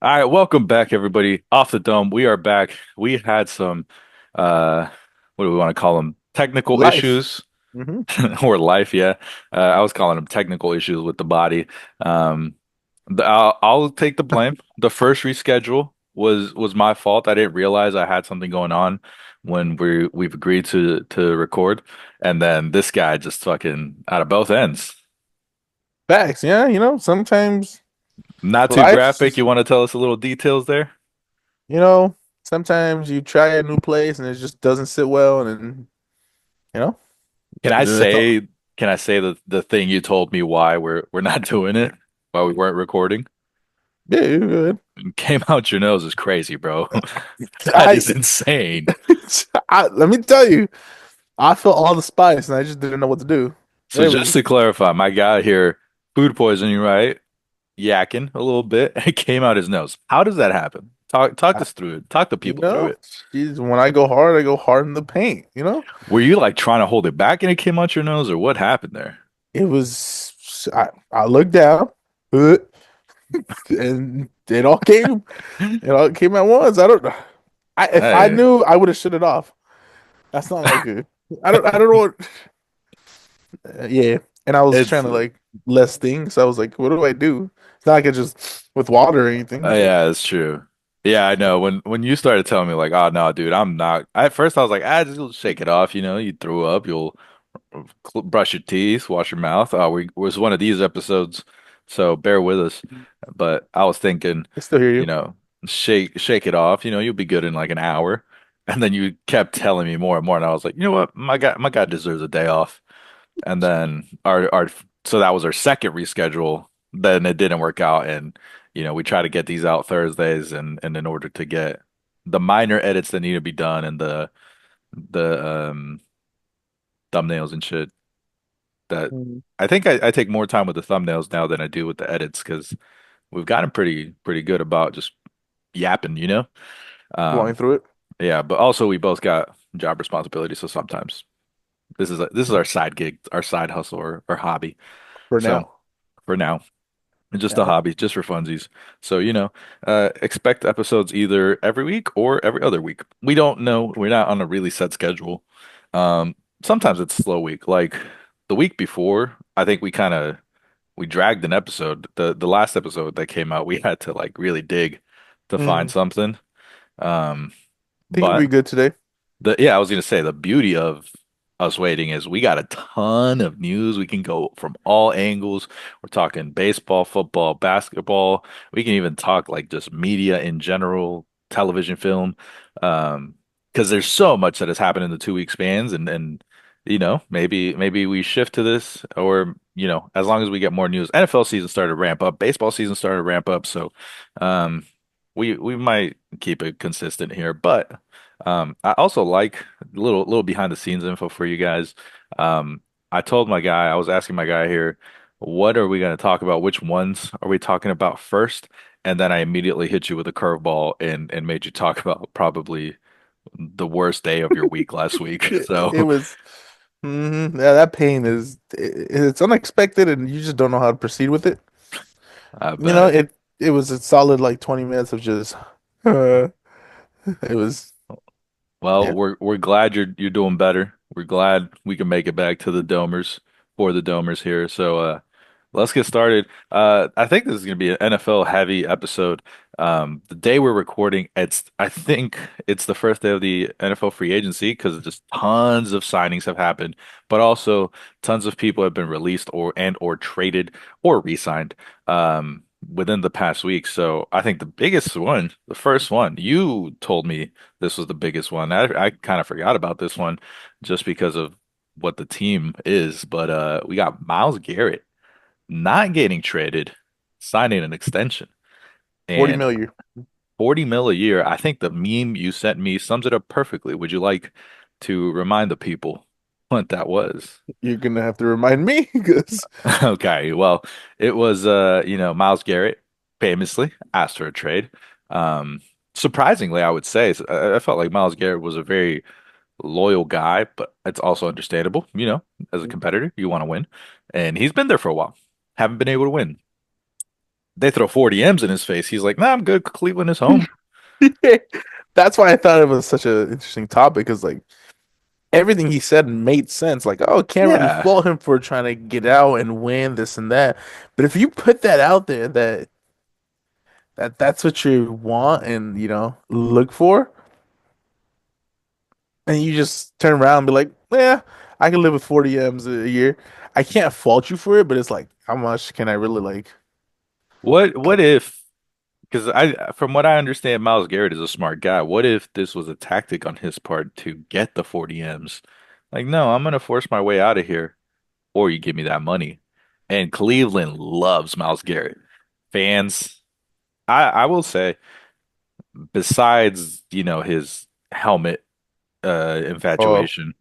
All right, welcome back, everybody. Off the dome, we are back. We had some, uh, what do we want to call them? Technical Life. issues Hmm. or life, yeah. I was calling them technical issues with the body. I'll take the blame. The first reschedule was my fault. I didn't realize I had something going on when we've agreed to record, and then this guy just fucking out of both ends. Facts. Yeah, sometimes Not too life's graphic. just, You want to tell us a little details there? you know, sometimes you try a new place and it just doesn't sit well, and then, you know, Can I that's all. say can I say the thing you told me why we're not doing it, why we weren't recording? Yeah, you're good. Came out your nose is crazy, bro. That I, is insane. let me tell you, I felt all the spice and I just didn't know what to do. So It just was, to clarify, my guy here, food poisoning, right? Yakking a little bit. It came out his nose. How does that happen? Talk I, us through it. Talk the you people through know, it. when I go hard in the paint. Were you like trying to hold it back and it came out your nose, or what happened there? It was, I looked down, and it all came at once. I don't know. If I Hey, knew, I would have shut it off. That's not like a. I don't know what. Yeah, and I was it's trying to like less things. So I was like, what do I do? It's not like I just with water or anything. But Yeah, it's true. Yeah, I know. When you started telling me like, oh no, dude, I'm not. At first, I was like, just shake it off. You threw up. You'll brush your teeth, wash your mouth. We was one of these episodes, so bear with us. But I was thinking, I still hear you you. know, shake it off. You'll be good in like an hour. And then you kept telling me more and more, and I was like, you know what, my guy deserves a day off. And then so that was our second reschedule. Then it didn't work out, and we try to get these out Thursdays, and in order to get the minor edits that need to be done and the thumbnails and shit. That Mm. I think I take more time with the thumbnails now than I do with the edits because we've gotten pretty good about just yapping. Flowing Um, through it yeah, but also we both got job responsibilities, so sometimes this is our side gig, our side hustle or hobby. for So now. for now. It's just a Yeah. hobby, just for funsies. So, expect episodes either every week or every other week. We don't know. We're not on a really set schedule. Sometimes it's a slow week. Like the week before, I think we dragged an episode. The last episode that came out, we had to like really dig to find Mm. something. Um, Think it'll be but good today. yeah, I was gonna say the beauty of us waiting is we got a ton of news. We can go from all angles. We're talking baseball, football, basketball. We can even talk like just media in general, television, film. Because there's so much that has happened in the 2 week spans, and maybe we shift to this, or as long as we get more news. NFL season started to ramp up, baseball season started to ramp up, so um, we might keep it consistent here, but. I also like little behind the scenes info for you guys. Um, I was asking my guy here, what are we going to talk about? Which ones are we talking about first? And then I immediately hit you with a curveball and made you talk about probably the worst day of your week last week. It So was. Yeah, that pain it's unexpected, and you just don't know how to proceed with it. I You know, bet. it was a solid like 20 minutes of just it was Well, yeah. we're glad you're doing better. We're glad we can make it back to the Domers for the Domers here. So let's get started. I think this is gonna be an NFL heavy episode. The day we're recording, I think it's the first day of the NFL free agency because just tons of signings have happened, but also tons of people have been released or traded or re-signed within the past week. So I think the biggest one, the first one, you told me this was the biggest one. I kind of forgot about this one just because of what the team is. But we got Myles Garrett not getting traded, signing an extension, 40 and million. 40 mil a year. I think the meme you sent me sums it up perfectly. Would you like to remind the people what that was? You're gonna have to remind me because Okay, well, it was Myles Garrett famously asked for a trade. Surprisingly, I would say I felt like Myles Garrett was a very loyal guy, but it's also understandable, as a competitor, you want to win. And he's been there for a while. Haven't been able to win. They throw 40 M's in his face. He's like, "Nah, I'm good. Cleveland is home." That's why I thought it was such an interesting topic, because like everything he said made sense. Like, oh, can't really Yeah. fault him for trying to get out and win this and that. But if you put that out there that's what you want and look for, and you just turn around and be like, yeah, I can live with 40 M's a year. I can't fault you for it, but it's like, how much can I really What if, because from what I understand, Miles Garrett is a smart guy. What if this was a tactic on his part to get the 40 M's? Like, no, I'm gonna force my way out of here, or you give me that money. And Cleveland loves Miles Garrett. Fans, I will say, besides, his helmet oh, infatuation,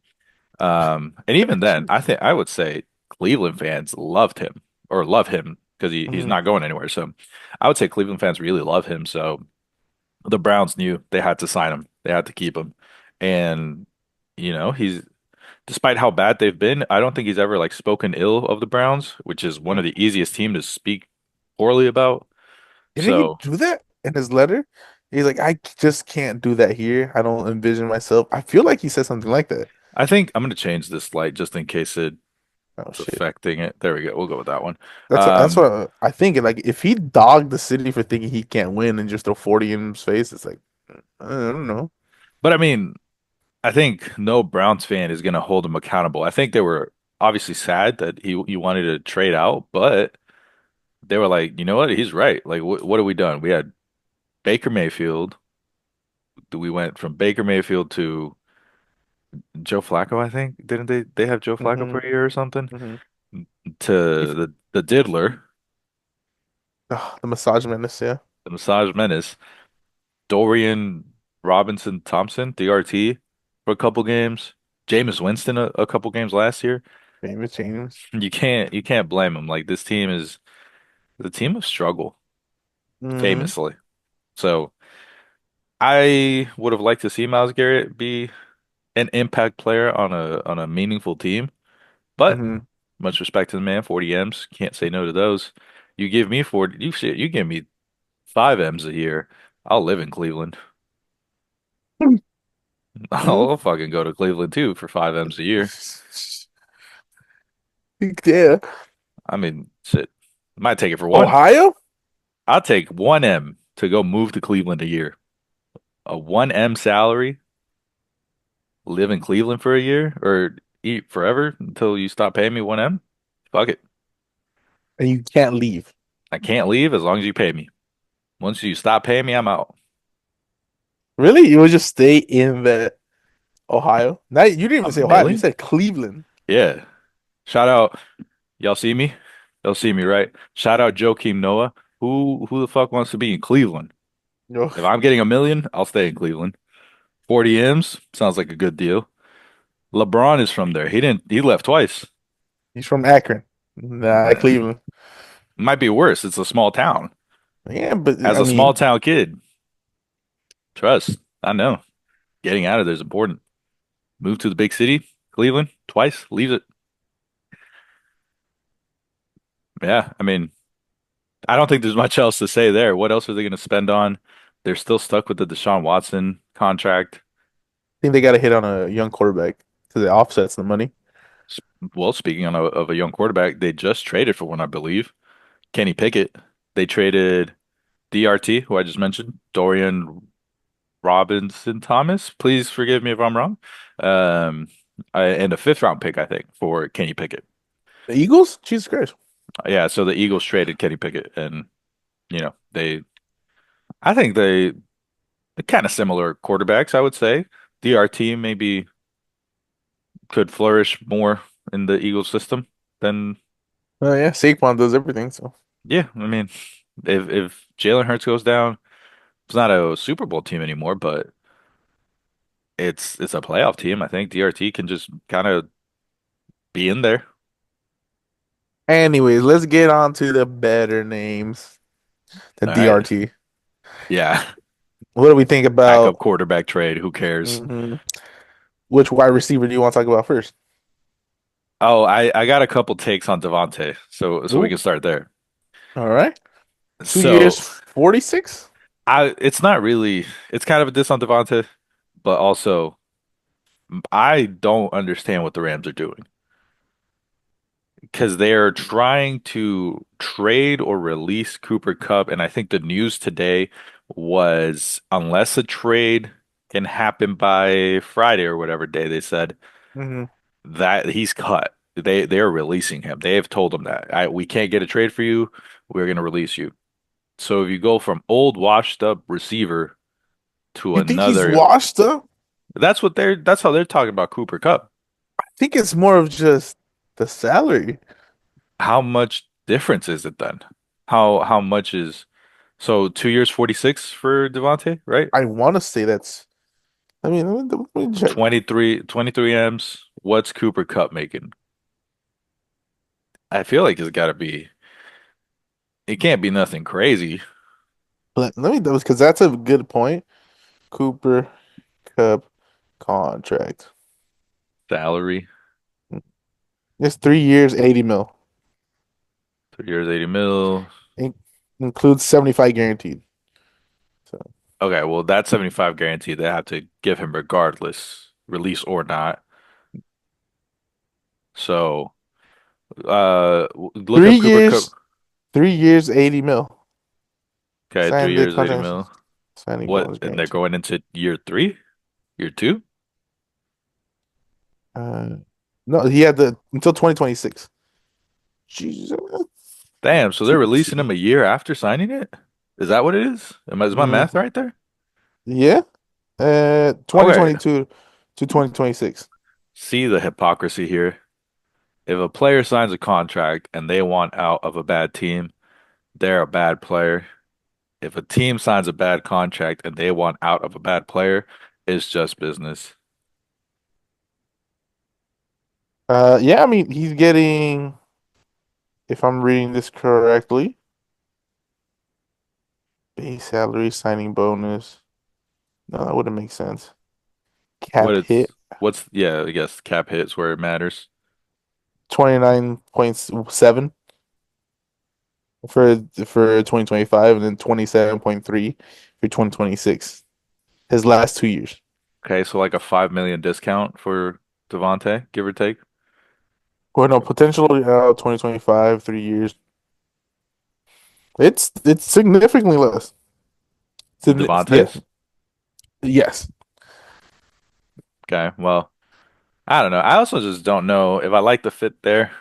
and even then, I think I would say Cleveland fans loved him or love him because he's mhm. not going anywhere. So I would say Cleveland fans really love him. So the Browns knew they had to sign him. They had to keep him. And he's despite how bad they've been, I don't think he's ever like spoken ill of the Browns, which is one of the easiest teams to speak poorly about. Didn't he So do that in his letter? He's like, I just can't do that here. I don't envision myself. I feel like he said something like that. I think I'm going to change this light just in case it's Oh shit. affecting it. There we go. We'll go with that one. That's Um, what I think. Like, if he dogged the city for thinking he can't win and just throw 40 in his face, it's like, I don't know. but I mean, I think no Browns fan is going to hold him accountable. I think they were obviously sad that he wanted to trade out, but they were like, you know what? He's right. Like, what have we done? We had Baker Mayfield. We went from Baker Mayfield to Joe Flacco, I think. Didn't they have Joe Flacco Hmm. for a year or something? Hmm. To the diddler, The massage madness, yeah. the massage menace, Dorian Robinson Thompson, DRT for a couple games. Jameis Winston a couple games last year. Famous James. You can't blame him. Like this team is the team of struggle, Hmm. famously. So I would have liked to see Myles Garrett be an impact player on a meaningful team, but Hmm. much respect to the man, 40 M's, can't say no to those. You give me 40, you give me 5 M's a year, I'll live in Cleveland. Hmm. I'll fucking go to Cleveland too for 5 M's a year. Yeah. I mean, shit. Might take it for one. Ohio? I'll take 1 M to go move to Cleveland a year. A 1 M salary, live in Cleveland for a year or eat forever until you stop paying me 1 M. Fuck it. And you can't leave. I can't leave as long as you pay me. Once you stop paying me, I'm out. Really? You would just stay in the Ohio? Now you didn't even A say Ohio. You million? said Cleveland. Yeah. Shout out. Y'all see me? Y'all see me, right? Shout out Joakim Noah. Who the fuck wants to be in Cleveland? No, If I'm getting a million, I'll stay in Cleveland. 40 M's sounds like a good deal. LeBron is from there. He left twice. he's from Akron. Nah, Uh, Cleveland. Might be worse. It's a small town. Yeah, but As I a small mean, town kid, trust. I know. Getting out of there is important. Move to the big city, Cleveland, twice, leaves it. Yeah, I mean, I don't think there's much else to say there. What else are they going to spend on? They're still stuck with the Deshaun Watson contract. I think they got to hit on a young quarterback because it offsets the money. S- Well, speaking of a young quarterback, they just traded for one, I believe. Kenny Pickett. They traded DRT, who I just mentioned, Dorian Robinson Thomas. Please forgive me if I'm wrong. Um, and a fifth round pick, I think, for Kenny Pickett. The Eagles? Jesus Christ. Yeah, so the Eagles traded Kenny Pickett, and I think they're kind of similar quarterbacks, I would say. DRT maybe could flourish more in the Eagles system than, Oh yeah, Saquon does everything. So yeah, I mean, if Jalen Hurts goes down, it's not a Super Bowl team anymore, but it's a playoff team. I think DRT can just kind of be in there. anyways, let's get on to the better names than All right. DRT. Yeah. What do we think Backup about quarterback trade. Who cares? mhm, which wide receiver do you want to talk about first? Oh, I got a couple takes on Devontae, so we Ooh, can start there. all right. 2 years, So 46. it's not really it's kind of a diss on Devontae, but also I don't understand what the Rams are doing because they're trying to trade or release Cooper Kupp, and I think the news today was unless a trade can happen by Friday or whatever day they said Mm-hmm. that he's cut. They're releasing him. They have told him that we can't get a trade for you. We're going to release you. So if you go from old washed up receiver to You think he's another, washed up? that's how they're talking about Cooper Kupp. I think it's more of just the salary. How much difference is it then? How much is so 2 years 46 for Devontae, right? I want to say that's. I mean, let me check. 23 M's. What's Cooper Kupp making? I feel like it's got to be it can't be nothing crazy. Let me because that's a good point. Cooper Cup contract. Salary, It's 3 years, 80 mil. 3 years 80 mil. In- Includes 75 guaranteed. So Okay, well that's 75 guaranteed. They have to give him regardless, release or not. So, look three up Cooper Kupp. years, 3 years, 80 mil. Okay, three Signed the years 80 contract. mil. Signing What? bonus And they're guaranteed. going into year three, year two. Uh, no, he had the until 2026. Jesus. Damn, so they're releasing him a year after signing it? Is that what it is? Is my math Mm, right there? yeah. Okay. 2022 to 2026. See the hypocrisy here. If a player signs a contract and they want out of a bad team, they're a bad player. If a team signs a bad contract and they want out of a bad player, it's just business. Yeah, I mean, he's getting, if I'm reading this correctly, base salary, signing bonus. No, that wouldn't make sense. What Cap hit, it's yeah, I guess cap hits where it matters. 29.7 for 2025 and then 27.3 for 2026. His last 2 years. Okay, so like a 5 million discount for Devontae, give or take. Or no, potentially 2025, 3 years. It's significantly less. Than Yeah, Devontae's? yes. Okay, well, I don't know. I also just don't know if I like the fit there.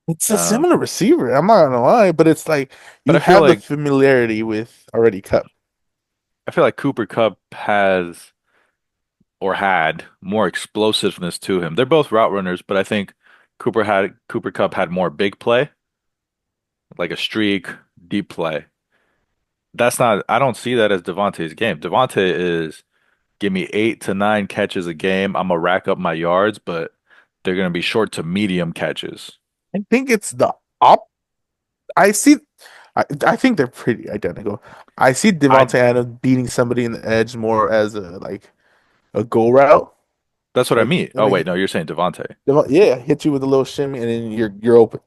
It's a Uh, similar receiver. I'm not gonna lie, but it's like but you have the familiarity with already Cup. I feel like Cooper Kupp has or had more explosiveness to him. They're both route runners, but I think Cooper Kupp had more big play, like a streak, deep play. That's not I don't see that as Devontae's game. Devontae is give me 8 to 9 catches a game. I'm gonna rack up my yards, but they're gonna be short to medium catches. I think it's the op. I see. I think they're pretty identical. I see I Devontae Adams beating somebody in the edge more as a go route. That's what I Like mean. I Oh mean, wait, no, you're saying Devontae. Yeah, hit you with a little shimmy and then you're open.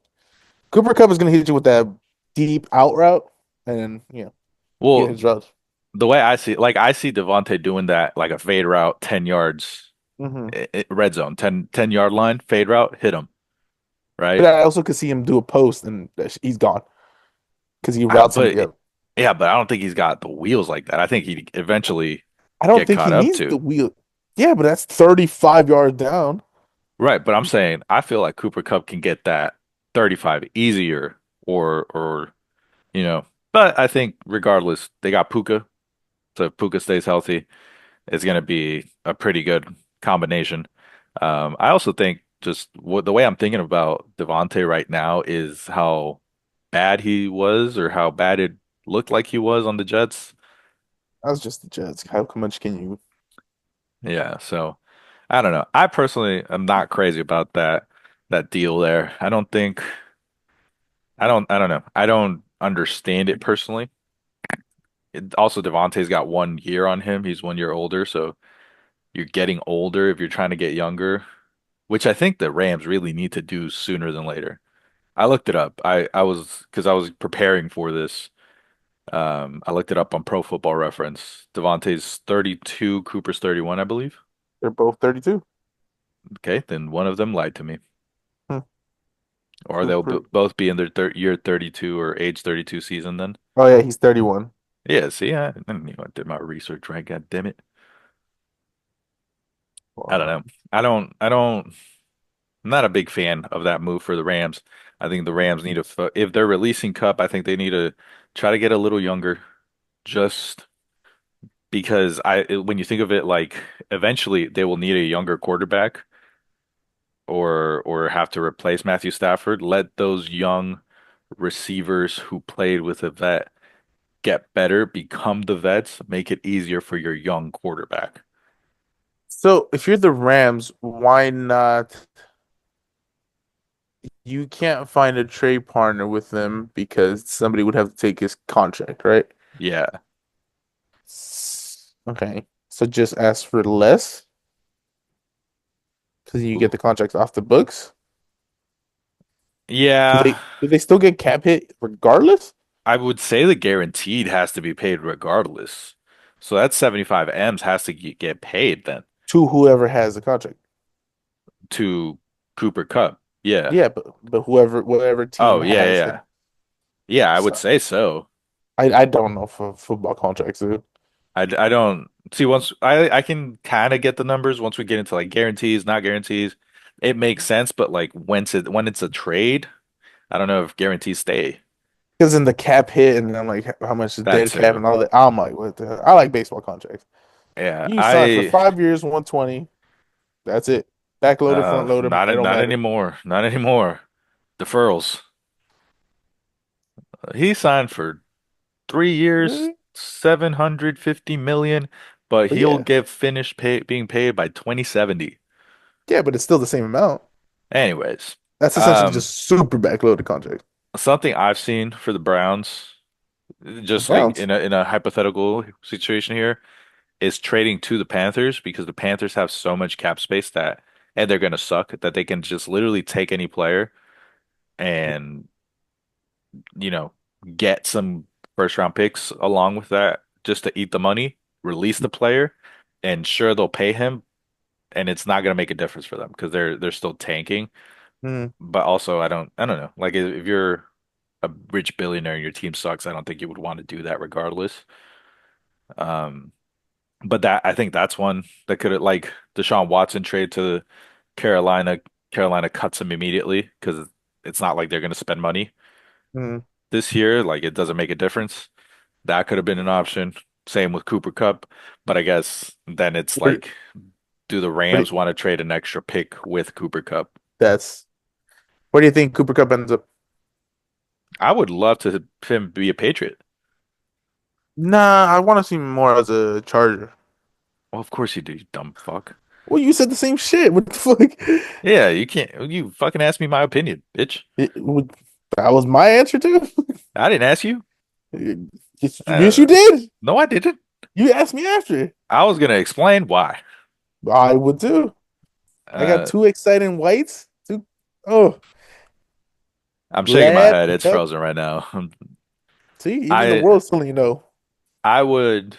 Cooper Cup is gonna hit you with that deep out route and then get Well, his routes. the way I see I see Devontae doing that like a fade route 10 yards Hmm. red zone 10 yard line fade route hit him, But right? I also could see him do a post and he's gone because he I, routes but somebody up. yeah, but I don't think he's got the wheels like that. I think he'd eventually I don't get think he caught up needs the to. wheel. Yeah, but that's 35 yards down. Right, but I'm saying I feel like Cooper Kupp can get that 35 easier or you know, but I think regardless, they got Puka. So if Puka stays healthy, it's going to be a pretty good combination. I also think just what the way I'm thinking about Devontae right now is how bad he was or how bad it looked like he was on the Jets. That's just the Jets. How much can you? Yeah, so I don't know. I personally am not crazy about that deal there. I don't know. I don't understand it personally. Also, Devontae's got 1 year on him. He's 1 year older, so you're getting older if you're trying to get younger, which I think the Rams really need to do sooner than later. I looked it up. I was because I was preparing for this. I looked it up on Pro Football Reference. Devontae's 32, Cooper's 31, I believe. They're both 32. Okay, then one of them lied to me. Hmm. Or they'll Cooper. both be in their thir year 32 or age 32 season then. Oh yeah, he's 31. Yeah, see, I did my research right. God damn it. I don't Wow. know. I'm not a big fan of that move for the Rams. I think the Rams need to, if they're releasing Cup, I think they need to try to get a little younger, just because when you think of it, like eventually they will need a younger quarterback or have to replace Matthew Stafford. Let those young receivers who played with a vet get better, become the vets, make it easier for your young quarterback. So if you're the Rams, why not? You can't find a trade partner with them because somebody would have to take his contract, right? Yeah. Okay. So just ask for less because you get the contracts off the books. Do Yeah, they still get cap hit regardless I would say the guaranteed has to be paid regardless. So that 75 M's has to get paid then to whoever has the contract? to Cooper Cup. Yeah. Yeah, but whoever whatever team Oh, yeah, yeah, has yeah. him. Yeah, I would So say so. I don't know for football contracts, dude. I don't see once I can kind of get the numbers once we get into like guarantees, not guarantees. It makes sense, but like when it's a trade, I don't know if guarantees stay. Because in the cap hit and I'm like how much is That dead cap too. and all that. I'm like, what the hell? I like baseball contracts. Yeah, You sign for I 5 years, 120. That's it. Backloaded, front loaded. It don't not matter. anymore. Not anymore. Deferrals. He signed for 3 years, Mm, 750 million, but but he'll yeah, get finished being paid by 2070. yeah, but it's still the same amount. Anyways, That's essentially um, just super backloaded contract. something I've seen for the Browns, The just like Browns. in a hypothetical situation here, is trading to the Panthers because the Panthers have so much cap space that, and they're gonna suck that they can just literally take any player and you know, get some first round picks along with that just to eat the money, release the player, and sure they'll pay him, and it's not gonna make a difference for them because they're still tanking. Mm, But also, I don't know. Like if you're a rich billionaire and your team sucks, I don't think you would want to do that regardless. Um, but that I think that's one that could like Deshaun Watson trade to Carolina. Carolina cuts him immediately because it's not like they're gonna spend money mm. this year. Like it doesn't make a difference. That could have been an option. Same with Cooper Cup. But I guess then it's What, like, do the what, Rams want to trade an extra pick with Cooper Cup? that's where do you think Cooper Cup ends up? I would love to him be a Patriot. Nah, I want to see him more as a Charger. Well, of course you do, you dumb fuck. Well, you said the same shit. What the fuck? Yeah, you can't. You fucking ask me my opinion, bitch. That was my answer too. I didn't ask you. Yes, yes, Uh, you did. no, I didn't. You asked me after. I was gonna explain why. I would too. I got Uh, two exciting whites. Two, oh, I'm shaking my Vlad head. and It's Cup. frozen right now. See, even the I world's telling you no. I would.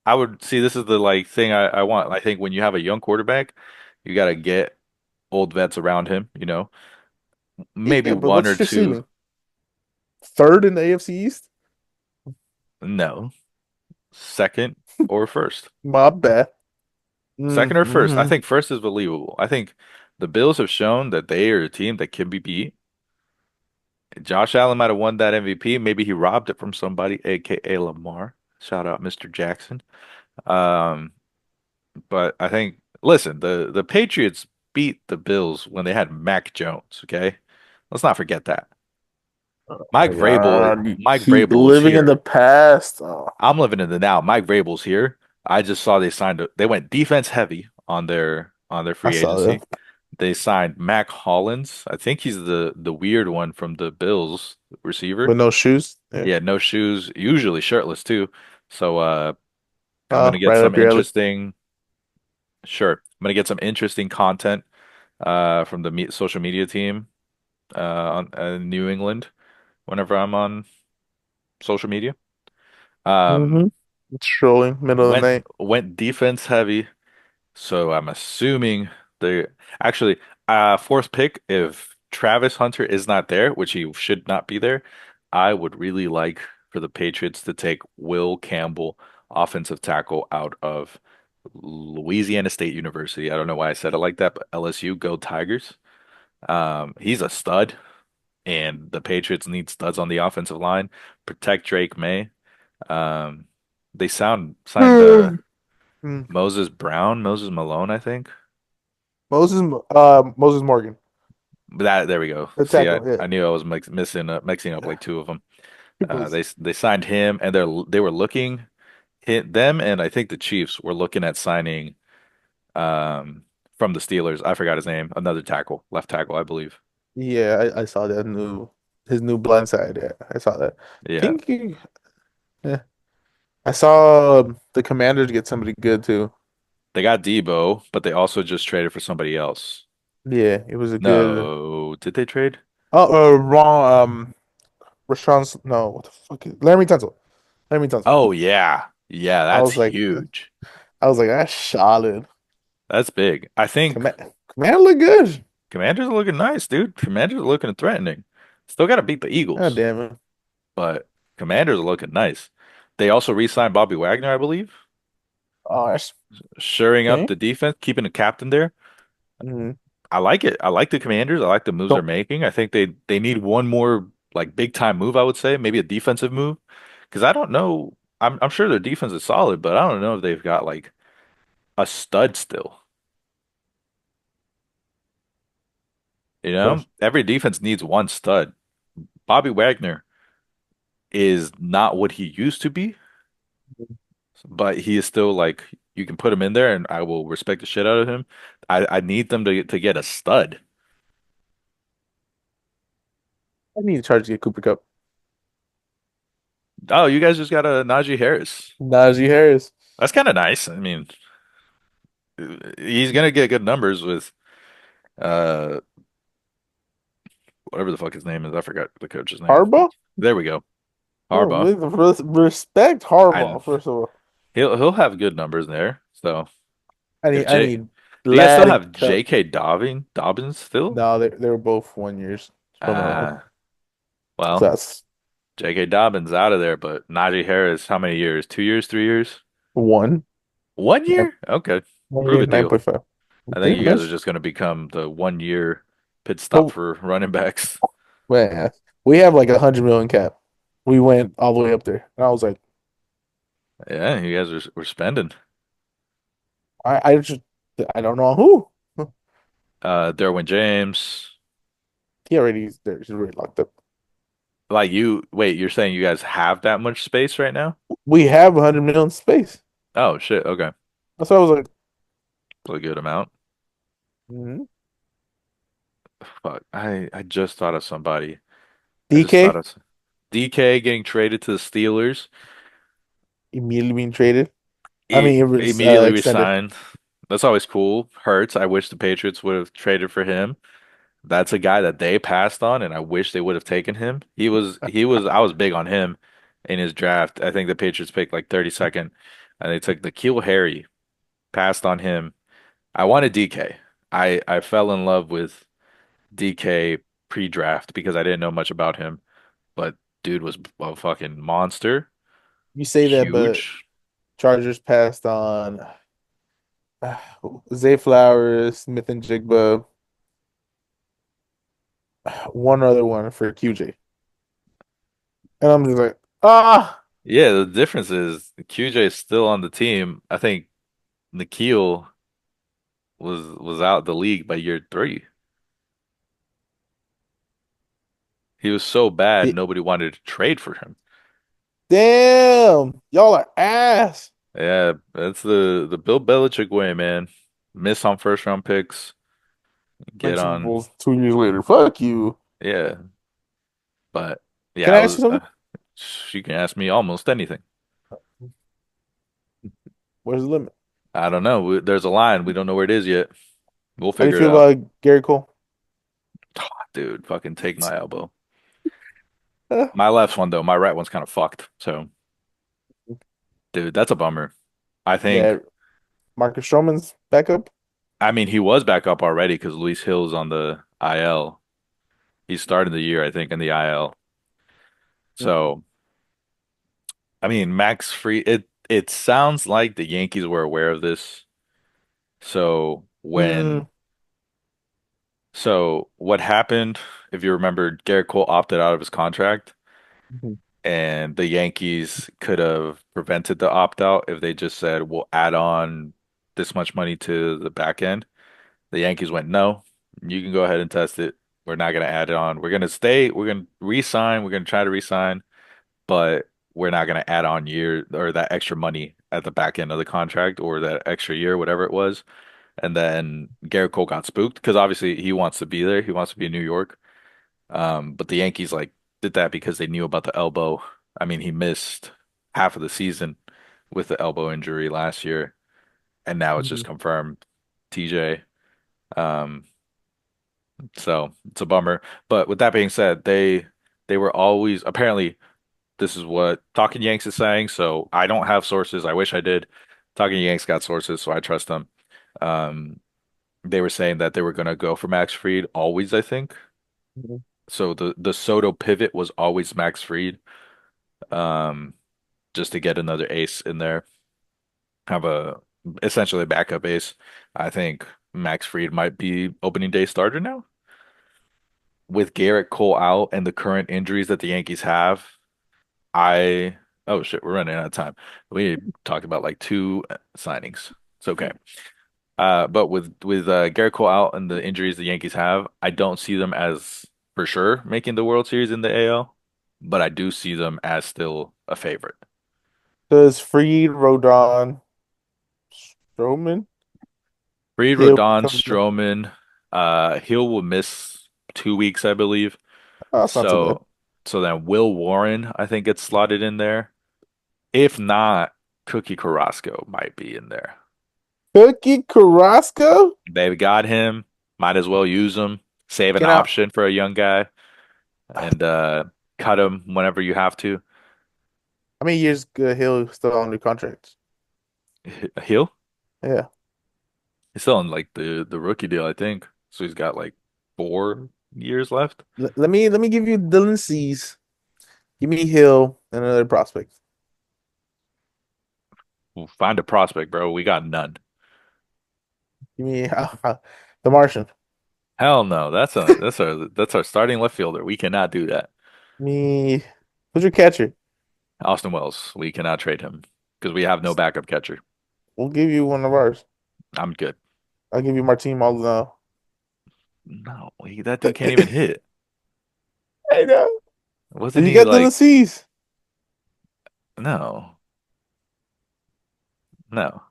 I would see this is the like thing I want. I think when you have a young quarterback, you got to get old vets around him, maybe Yeah, but one or what's two. receiving? Third in the AFC East? No, second or first. My bad. Second or first. I Mm-hmm. think first is believable. I think the Bills have shown that they are a team that can be beat. Josh Allen might have won that MVP. Maybe he robbed it from somebody, aka Lamar. Shout out Mr. Jackson. Um, but I think listen, the Patriots beat the Bills when they had Mac Jones, okay? Let's not forget that. My God, you Mike keep Vrabel is living in the here. past. Oh, I'm living in the now. Mike Vrabel's here. I just saw they went defense heavy on their I free saw agency. that. They signed Mac Hollins. I think he's the weird one from the Bills receiver. With no shoes. Yeah. Yeah, no shoes, usually shirtless too. So I'm gonna get Right some up your alley. interesting sure. I'm gonna get some interesting content from the social media team on New England whenever I'm on social media. Um, Mm-hmm. It's strolling middle of the went night. went defense heavy, so I'm assuming they actually fourth pick if Travis Hunter is not there, which he should not be there, I would really like for the Patriots to take Will Campbell, offensive tackle out of Louisiana State University. I don't know why I said it like that, but LSU, go Tigers. He's a stud, and the Patriots need studs on the offensive line. Protect Drake May. Um, they signed Mm. Moses Malone, I think. Moses, Moses Morgan, That there we go. the See, tackle. Yeah, I knew I was mixing up like two of them. please. They signed him, and they were looking hit them, and I think the Chiefs were looking at signing um from the Steelers. I forgot his name. Another tackle, left tackle, I believe. Yeah, I saw that new his new blind side. Yeah, I saw that. Yeah, Think yeah. I saw the Commanders get somebody good too. they got Debo, but they also just traded for somebody else. Yeah, it was a good. No, did they trade? Oh, wrong. Rashawn's no. What the fuck is Laramie Tunsil? Laramie Tunsil. Oh yeah, yeah, I that's was like, huge. that's solid. That's big. I think Commander look good. Commanders are looking nice, dude. Commanders are looking threatening. Still got to beat the God Eagles, damn it. but Commanders are looking nice. They also re-signed Bobby Wagner, I believe, Oh, that's shoring up okay. the defense, keeping the captain there. Mm-hmm. I like it. I like the Commanders. I like the moves they're Don't making. I think they need one more like big time move, I would say, maybe a defensive move. Because I don't know. I'm sure their defense is solid, but I don't know if they've got like a stud still. You know, question. every defense needs one stud. Bobby Wagner is not what he used to be, but he is still like you can put him in there and I will respect the shit out of him. I need them to get a stud. I need to charge to get Cooper Cup. Oh, you guys just got a Najee Harris. Najee Harris. That's kind of nice. I mean, he's gonna get good numbers with uh whatever the fuck his name is. I forgot the coach's name. Harbaugh? There we go. Oh, Harbaugh. respect I Harbaugh, first of all. he'll have good numbers there. So if I J need do you guys still Vlad have Cup. J.K. Dobbins still? No, they were both 1 years from Uh so well, that's J.K. Dobbins out of there, but Najee Harris, how many years? 2 years, 3 years? one. 1 year? Nine, Okay. one Prove year, a deal. 9.5. I think Pretty you guys are much. just going to become the 1 year pit stop But for running backs. man, we have like 100 million cap. We went all the way up there. And I was like, Yeah, you guys were spending. I just I don't know who. Derwin James. He already there. He's already locked up. Like wait, you're saying you guys have that much space right now? We have 100 million space. Oh shit, okay. That's why I was like, That's a good amount. mhm. Fuck. I just thought of somebody. I just thought DK of DK getting traded to the Steelers. immediately being traded. I He mean, it was immediately extended. resigned. That's always cool. Hurts. I wish the Patriots would have traded for him. That's a guy that they passed on, and I wish they would have taken him. I was big on him in his draft. I think the Patriots picked like 32nd, and they took N'Keal Harry, passed on him. I wanted DK. I fell in love with DK pre-draft because I didn't know much about him, but dude was a fucking monster, You say that, but huge. Chargers passed on Zay Flowers, Smith and Jigba, one other one for QJ. And I'm just like, ah, Yeah, the difference is QJ is still on the team. I think N'Keal was out the league by year three. He was so bad, di- nobody wanted to trade for him. damn, y'all are ass. Yeah, that's the Bill Belichick way, man. Miss on first round picks, Win get Super on. Bowls 2 years later. Fuck you. Yeah, but Can yeah, I I ask you was. something? You can ask me almost anything. Where's the limit? I don't know. There's a line. We don't know where it is yet. We'll How do you figure it feel out. about Gary Cole? Dude, fucking take my elbow. Uh, My left one though, my right one's kind of fucked. So dude, that's a bummer. I think. Yeah, Marcus Stroman's backup. I mean, he was back up already because Luis Hill's on the IL. He started the year, I think, in the IL. So, I mean, Max Free. It sounds like the Yankees were aware of this. So Mm, what happened? If you remember, Garrett Cole opted out of his contract, mhm, and the Yankees could have prevented the opt out if they just said, "We'll add on this much money to the back end." The Yankees went, no, you can go ahead and test it. We're not going to add it on. We're going to stay. We're going to re-sign. We're going to try to re-sign, but we're not going to add on year or that extra money at the back end of the contract or that extra year, whatever it was. And then Garrett Cole got spooked because obviously he wants to be there. He wants to be in New York. But the Yankees like did that because they knew about the elbow. I mean, he missed half of the season with the elbow injury last year, and now it's just mhm, confirmed. TJ. Um, So it's a bummer. But with that being said, they were always apparently this is what Talking Yanks is saying. So I don't have sources. I wish I did. Talking Yanks got sources, so I trust them. Um, they were saying that they were gonna go for Max Fried always, I think. mhm, So the Soto pivot was always Max Fried, um, just to get another ace in there, have a essentially a backup ace. I think Max Fried might be opening day starter now. With Garrett Cole out and the current injuries that the Yankees have, I oh shit, we're running out of time. We talked about like two signings. It's okay. But with Garrett Cole out and the injuries the Yankees have, I don't see them as for sure making the World Series in the AL, but I do see them as still a favorite. Does Freed, Rodon, Stroman, Fried, Hill Rodon, come? Oh, Stroman, Hill will miss 2 weeks, I believe. that's not too bad. So then Will Warren, I think, gets slotted in there. If not, Cookie Carrasco might be in there. Cookie Carrasco? They've got him. Might as well use him. Save an Can I? option for a young guy and cut him whenever you have to. How many years Hill still under contract? He'll Yeah. he's still on like the rookie deal, I think. So he's got like 4 years left. Let me give you Dylan Cease. Give me Hill and another prospect. We'll find a prospect, bro. We got none. Give me the Martian. Hell no. That's our starting left fielder. We cannot do that. Me, who's your catcher? Austin Wells. We cannot trade him because we have no backup catcher. We'll give you one of ours. I'm good. I'll give you Martin Maldonado. No, that dude can't even hit. I know. But Wasn't you he got Dylan like Cease. no, no.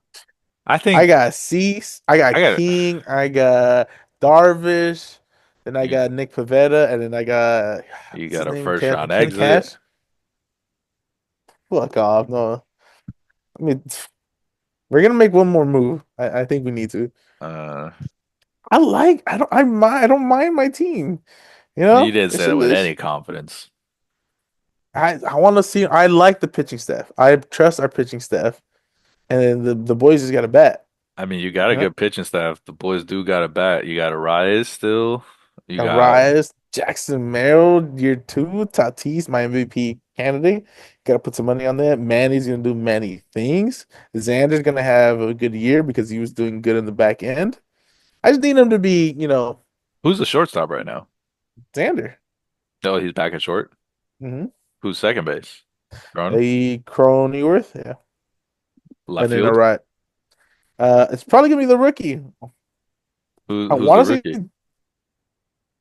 I I think got Cease. I I got got King. I got Darvish. Then I you. got Nick Pivetta, and then I got You what's his got a name? first round Ken exit. Cash. Fuck off. No, I mean we're gonna make one more move. I think we need to. Uh, I don't mind my team. You you know, didn't say it's a that with list. any confidence. I want to see. I like the pitching staff. I trust our pitching staff, and then the boys just got to bat. I mean, you got a You know, good pitching staff. The boys do got a bat. You got a Rise still. You got Arias, Jackson Merrill, year two, Tatis, my MVP candidate. Got to put some money on that. Manny's gonna do many things. Xander's gonna have a good year because he was doing good in the back end. I just need him to be, who's the shortstop right now? Xander. Oh, he's back at short. Mm-hmm. Who's second base? Cronin? A Cronenworth, yeah, Left and then a field? right. It's probably gonna be the rookie. I Who's the want to rookie? say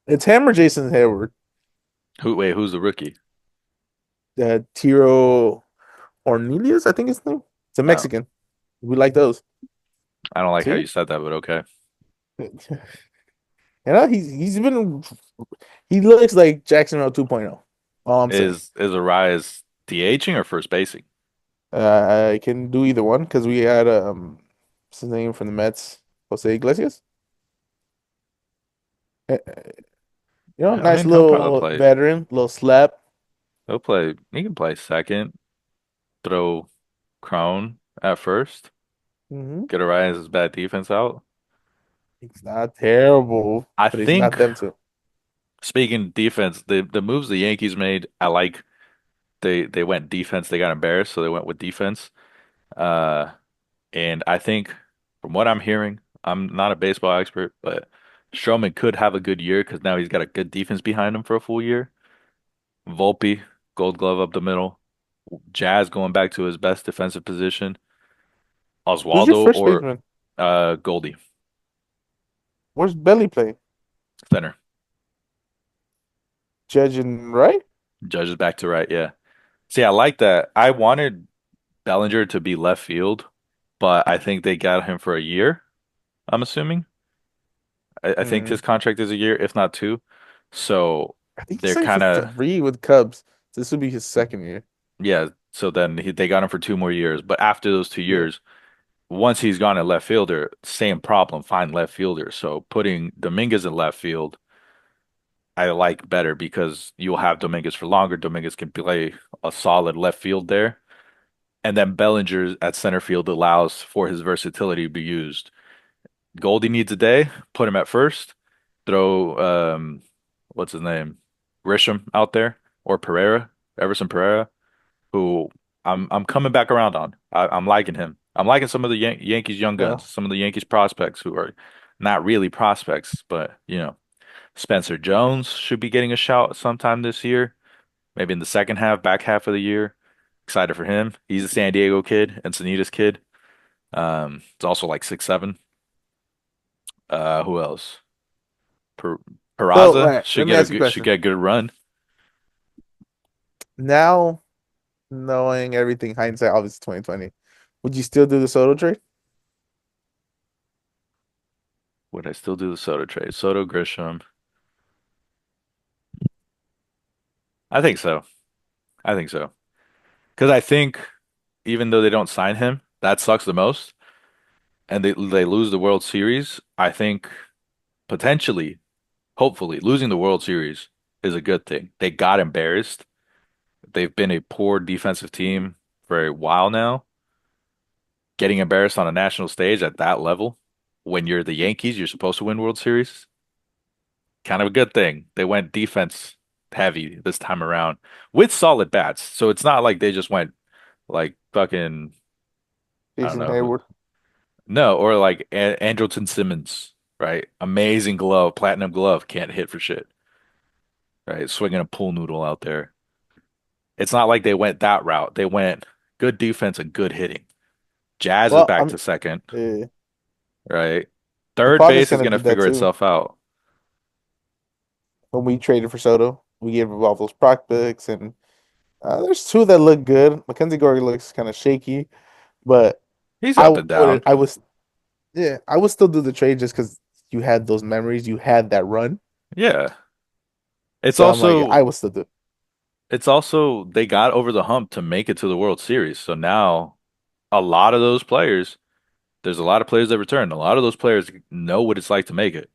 it's him or Jason Hayward. Who's the rookie? Tiro Ornelius, I think his name. It's a Oh, Mexican. We like those. I don't like how See? you said that, but okay. He looks like Jacksonville 2.0. All I'm saying. Is Arias DHing or first basing? I can do either one because we had what's his name from the Mets, Jose Iglesias. I Nice mean, he'll probably little play. veteran, little slap. He'll play. He can play second. Throw Crone at first. Hmm. Get Arias' bad defense out. He's not terrible, I but he's not think them too. speaking defense, the moves the Yankees made, I like. They went defense. They got embarrassed, so they went with defense. Uh, and I think from what I'm hearing, I'm not a baseball expert, but Stroman could have a good year because now he's got a good defense behind him for a full year. Volpe, Gold Glove up the middle. Jazz going back to his best defensive position. Who's your Oswaldo first or baseman? Goldie, Where's Belly play? center. Judging right? Judge is back to right, yeah. See, I like that. I wanted Bellinger to be left field, but I think they got him for a year, I'm assuming. I think Hmm. his contract is a year, if not two. So I think he they're signed for kind of, 3 with Cubs. This would be his second year. yeah. So then they got him for 2 more years. But after those two Yeah. years, once he's gone at left fielder, same problem, find left fielder. So putting Dominguez in left field, I like better because you'll have Dominguez for longer. Dominguez can play a solid left field there. And then Bellinger at center field allows for his versatility to be used. Goldie needs a day, put him at first, throw what's his name? Grisham out there or Pereira, Everson Pereira, who I'm coming back around on. I'm liking him. I'm liking some of the Yankees young Yeah. guns, some of the Yankees prospects who are not really prospects, but Spencer Jones should be getting a shout sometime this year, maybe in the second half, back half of the year. Excited for him. He's a San Diego kid, Encinitas kid. It's also like 6'7". Who else? Per So, all Peraza right, let me ask you a should question. get a good run. Now, knowing everything, hindsight, obviously 2020, would you still do the Soto trade? Would I still do the Soto trade? Soto Grisham. I think so. I think so. Because I think even though they don't sign him, that sucks the most, and they lose the World Series. I think potentially, hopefully, losing the World Series is a good thing. They got embarrassed. They've been a poor defensive team for a while now. Getting embarrassed on a national stage at that level, when you're the Yankees, you're supposed to win World Series. Kind of a good thing. They went defense heavy this time around with solid bats. So it's not like they just went like fucking, I don't Jason know who. Hayward. No, or like Andrelton Simmons, right? Amazing glove, platinum glove, can't hit for shit, right? Swinging a pool noodle out there. It's not like they went that route. They went good defense and good hitting. Jazz is Well, back to second, uh, right? the Third Padres base is kind of gonna did that figure too. itself out. When we traded for Soto, we gave up all those prospects, and there's two that look good. Mackenzie Gore looks kind of shaky, but He's up and down. I was, yeah, I would still do the trade just because you had those memories, you had that run. Yeah. It's So I'm like, also I would still do it. It's also they got over the hump to make it to the World Series. So now a lot of those players, there's a lot of players that return. A lot of those players know what it's like to make it.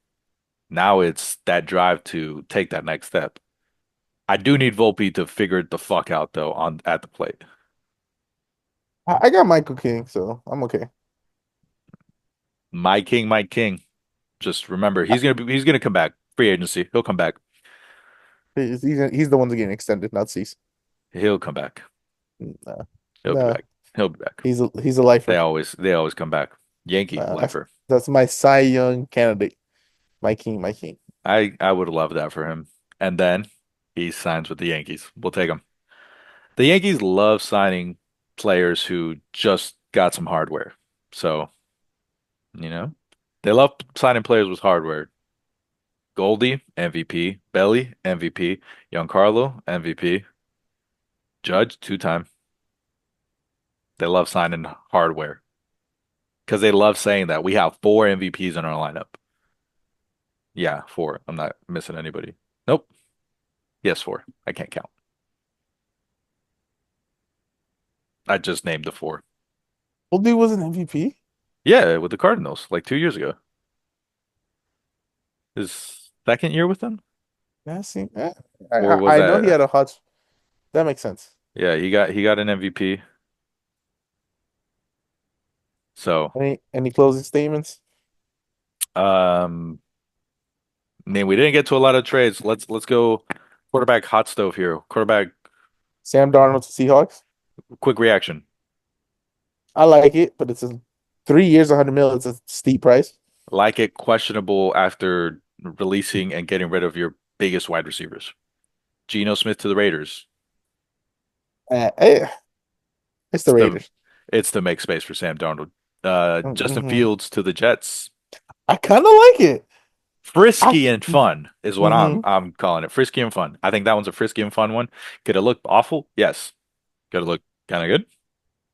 Now it's that drive to take that next step. I do need Volpe to figure it the fuck out though on at the plate. I got Michael King, so I'm okay. My king, my king. Just remember, he's gonna come back. Free agency. He'll come back. He's the one that's getting extended, not Cease. He'll come back. No, He'll be no, back. He'll be back. he's a lifer. They always come back. Yankee That's lifer. my Cy Young candidate. My king, my king. I would love that for him. And then he signs with the Yankees. We'll take him. The Yankees love signing players who just got some hardware. So, you know, they love signing players with hardware. Goldie, MVP. Belly, MVP. Giancarlo, MVP. Judge, two-time. They love signing hardware because they love saying that we have four MVPs in our lineup. Yeah, four. I'm not missing anybody. Nope. Yes, four. I can't count. I just named the four. Oldie was an MVP. Yeah, with the Cardinals, like 2 years ago. His second year with them? Yeah, see, Or was I know he that had a hot. That makes sense. Yeah, he got an MVP. So, Any closing statements? um, I mean, we didn't get to a lot of trades. Let's go quarterback hot stove here. Quarterback Sam Darnold to Seahawks. quick reaction. I like it, but it's a 3 years, 100 mil. It's a steep price. Like it questionable after releasing and getting rid of your biggest wide receivers. Geno Smith to the Raiders. Eh, it's the It's to Raiders. it's to make space for Sam Darnold. Justin Hmm. Fields to the Jets. I kind of like it. I Frisky and fun is what I'm hmm I'm calling it. Frisky and fun. I think that one's a frisky and fun one. Could it look awful? Yes. Could it look kind of good?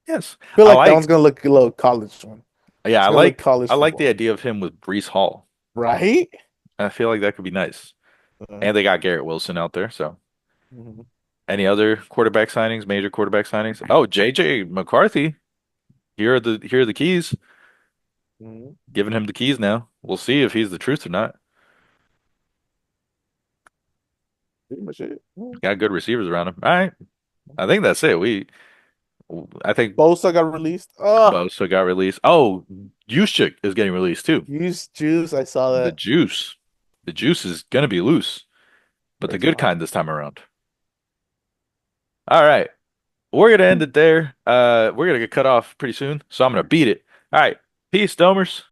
Yes. feel I like that one's like gonna look a little college one. yeah, It's I gonna look like college I like the football, idea of him with Brees Hall. right? I feel like that could be nice. Uh, And they got Garrett Wilson out there, so mhm. any other quarterback signings, major quarterback signings? Oh, JJ McCarthy. Here are the keys. Mhm. Giving him the keys now. We'll see if he's the truth or not. Pretty much it. Mhm. Got good receivers around him. All right. I think that's it. I think Bosa got released. Oh, Bosa got released. Oh, Juszczyk is getting released too. use juice. I saw The that. juice. The juice is gonna be loose, but the Breaks good my heart. kind this time around. All right. We're gonna end it there. We're gonna get cut off pretty soon, so I'm gonna beat it. All right. Peace, Domers.